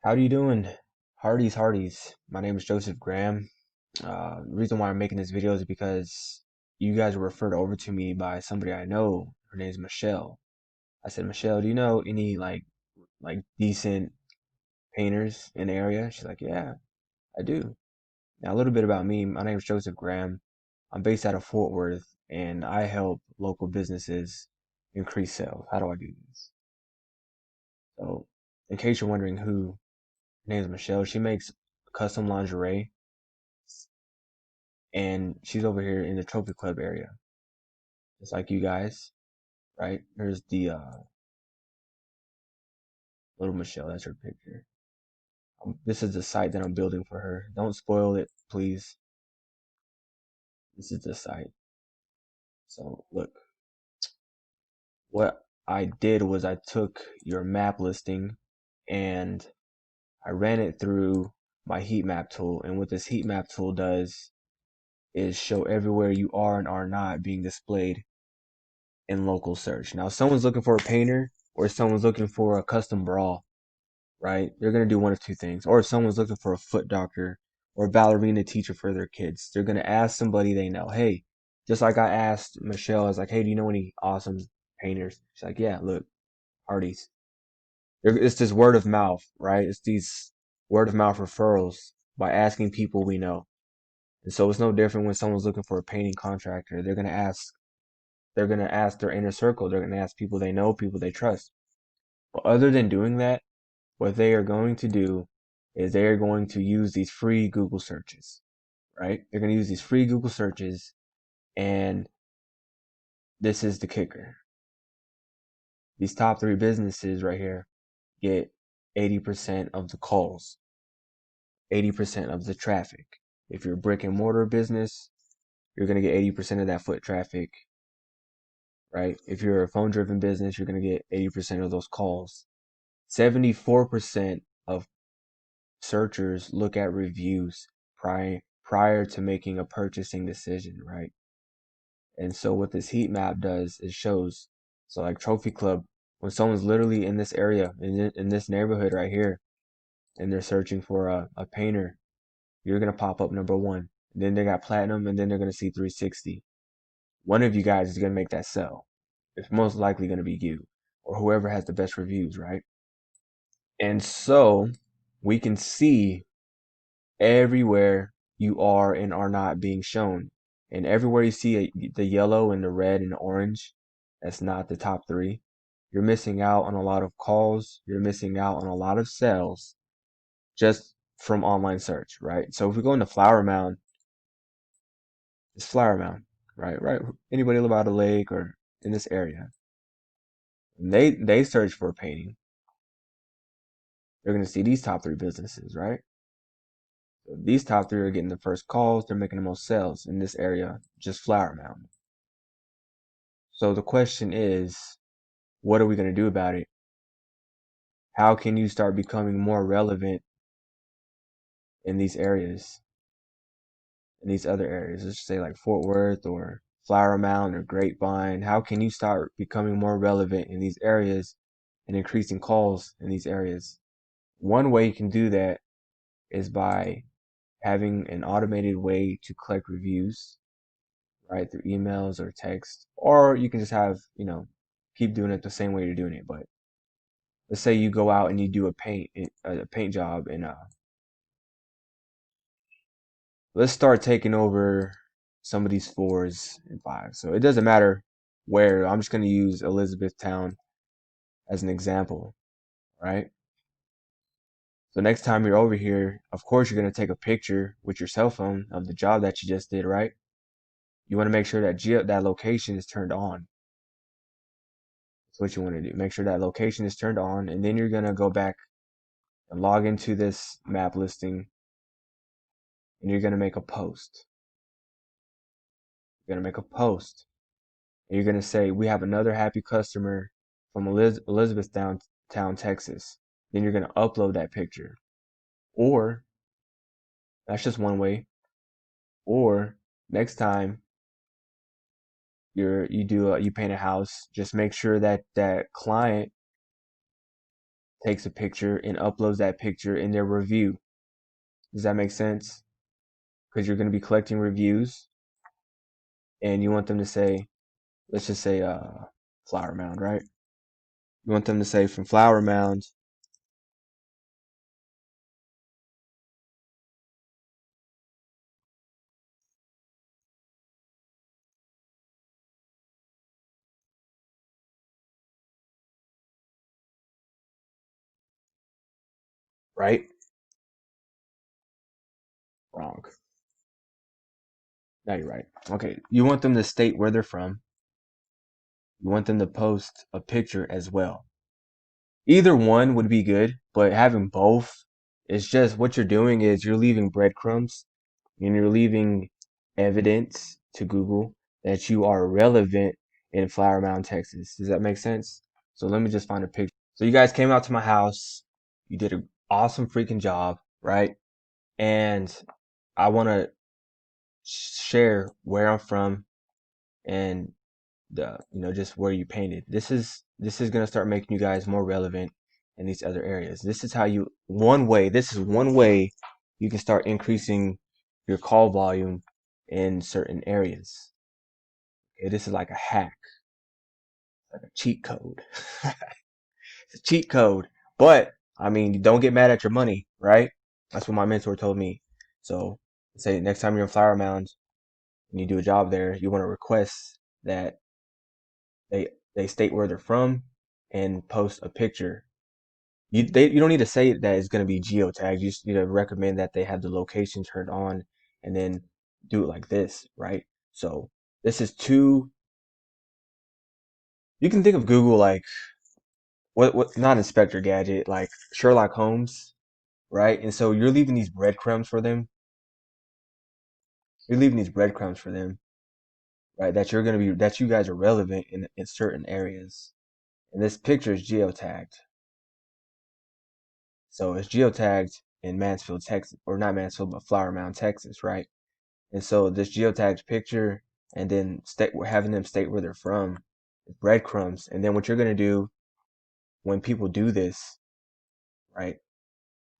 How do you doing? Hardies. My name is Joseph Graham. The reason why I'm making this video is because you guys were referred over to me by somebody I know. Her name's Michelle. I said, Michelle, do you know any like decent painters in the area? She's like, yeah, I do. Now a little bit about me. My name is Joseph Graham. I'm based out of Fort Worth, and I help local businesses increase sales. How do I do this? So, in case you're wondering who, her name is Michelle. She makes custom lingerie and she's over here in the Trophy Club area, just like you guys, right? Here's the little Michelle. That's her picture. This is the site that I'm building for her. Don't spoil it, please. This is the site. So look, what I did was I took your map listing and I ran it through my heat map tool. And what this heat map tool does is show everywhere you are and are not being displayed in local search. Now, if someone's looking for a painter or if someone's looking for a custom bra, right? They're going to do one of two things. Or if someone's looking for a foot doctor or a ballerina teacher for their kids, they're going to ask somebody they know. Hey, just like I asked Michelle, I was like, hey, do you know any awesome painters? She's like, yeah, look, Hardy's. It's this word of mouth, right? It's these word of mouth referrals by asking people we know. And so it's no different when someone's looking for a painting contractor. They're gonna ask their inner circle. They're gonna ask people they know, people they trust. But other than doing that, what they are going to do is they are going to use these free Google searches, right? They're going to use these free Google searches, and this is the kicker. These top three businesses right here get 80% of the calls, 80% of the traffic. If you're a brick and mortar business, you're going to get 80% of that foot traffic, right? If you're a phone driven business, you're going to get 80% of those calls. 74% of searchers look at reviews prior to making a purchasing decision, right? And so what this heat map does is shows, so like Trophy Club, when someone's literally in this area, in this neighborhood right here, and they're searching for a painter, you're gonna pop up number one. And then they got platinum, and then they're gonna see 360. One of you guys is gonna make that sell. It's most likely gonna be you or whoever has the best reviews, right? And so we can see everywhere you are and are not being shown. And everywhere you see the yellow and the red and the orange, that's not the top three. You're missing out on a lot of calls. You're missing out on a lot of sales just from online search, right? So if we go into Flower Mound, it's Flower Mound, right? Right. Anybody live by the lake or in this area, and they search for a painting. They're gonna see these top three businesses, right? So these top three are getting the first calls. They're making the most sales in this area, just Flower Mound. So the question is, what are we going to do about it? How can you start becoming more relevant in these areas, in these other areas? Let's say like Fort Worth or Flower Mound or Grapevine. How can you start becoming more relevant in these areas and increasing calls in these areas? One way you can do that is by having an automated way to collect reviews, right, through emails or text, or you can just have, keep doing it the same way you're doing it. But let's say you go out and you do a paint job, and let's start taking over some of these fours and fives. So it doesn't matter where. I'm just going to use Elizabethtown as an example, right? So next time you're over here, of course you're going to take a picture with your cell phone of the job that you just did, right? You want to make sure that that location is turned on. That's what you want to do. Make sure that location is turned on, and then you're going to go back and log into this map listing, and you're going to make a post. You're going to make a post. And you're going to say, we have another happy customer from Elizabethtown, Texas. Then you're going to upload that picture. Or, that's just one way. Or, next time you paint a house, just make sure that that client takes a picture and uploads that picture in their review. Does that make sense? Because you're going to be collecting reviews and you want them to say, let's just say Flower Mound, right? You want them to say from Flower Mound, right? Wrong. Now you're right. Okay, you want them to state where they're from. You want them to post a picture as well. Either one would be good, but having both is just what you're doing is you're leaving breadcrumbs and you're leaving evidence to Google that you are relevant in Flower Mound, Texas. Does that make sense? So let me just find a picture. So you guys came out to my house. You did an awesome freaking job, right? And I want to share where I'm from and just where you painted. This is gonna start making you guys more relevant in these other areas. This is how you this is one way you can start increasing your call volume in certain areas. Okay, this is like a hack, like a cheat code. It's a cheat code. But I mean, don't get mad at your money, right? That's what my mentor told me. So say next time you're in Flower Mound and you do a job there, you want to request that they state where they're from and post a picture. You don't need to say that it's going to be geotagged. You just need to recommend that they have the location turned on and then do it like this, right? So this is two. You can think of Google like what not Inspector Gadget, like Sherlock Holmes, right? And so you're leaving these breadcrumbs for them. You're leaving these breadcrumbs for them, right? That you guys are relevant in certain areas. And this picture is geotagged. So it's geotagged in Mansfield, Texas, or not Mansfield, but Flower Mound, Texas, right? And so this geotagged picture, and then we're having them state where they're from, breadcrumbs. And then what you're gonna do when people do this, right?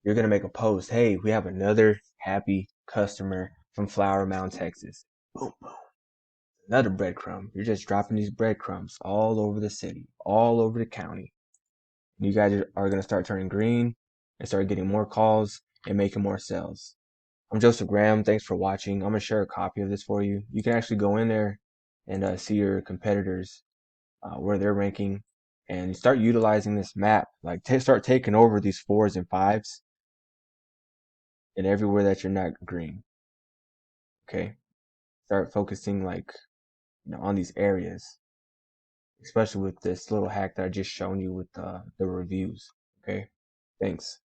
You're gonna make a post. Hey, we have another happy customer from Flower Mound, Texas. Boom, boom. Another breadcrumb. You're just dropping these breadcrumbs all over the city, all over the county. You guys are gonna start turning green and start getting more calls and making more sales. I'm Joseph Graham. Thanks for watching. I'm going to share a copy of this for you. You can actually go in there and see your competitors, where they're ranking, and start utilizing this map. Like, start taking over these 4s and 5s and everywhere that you're not green. Okay? Start focusing, like, on these areas, especially with this little hack that I just shown you with the reviews. Okay? Thanks.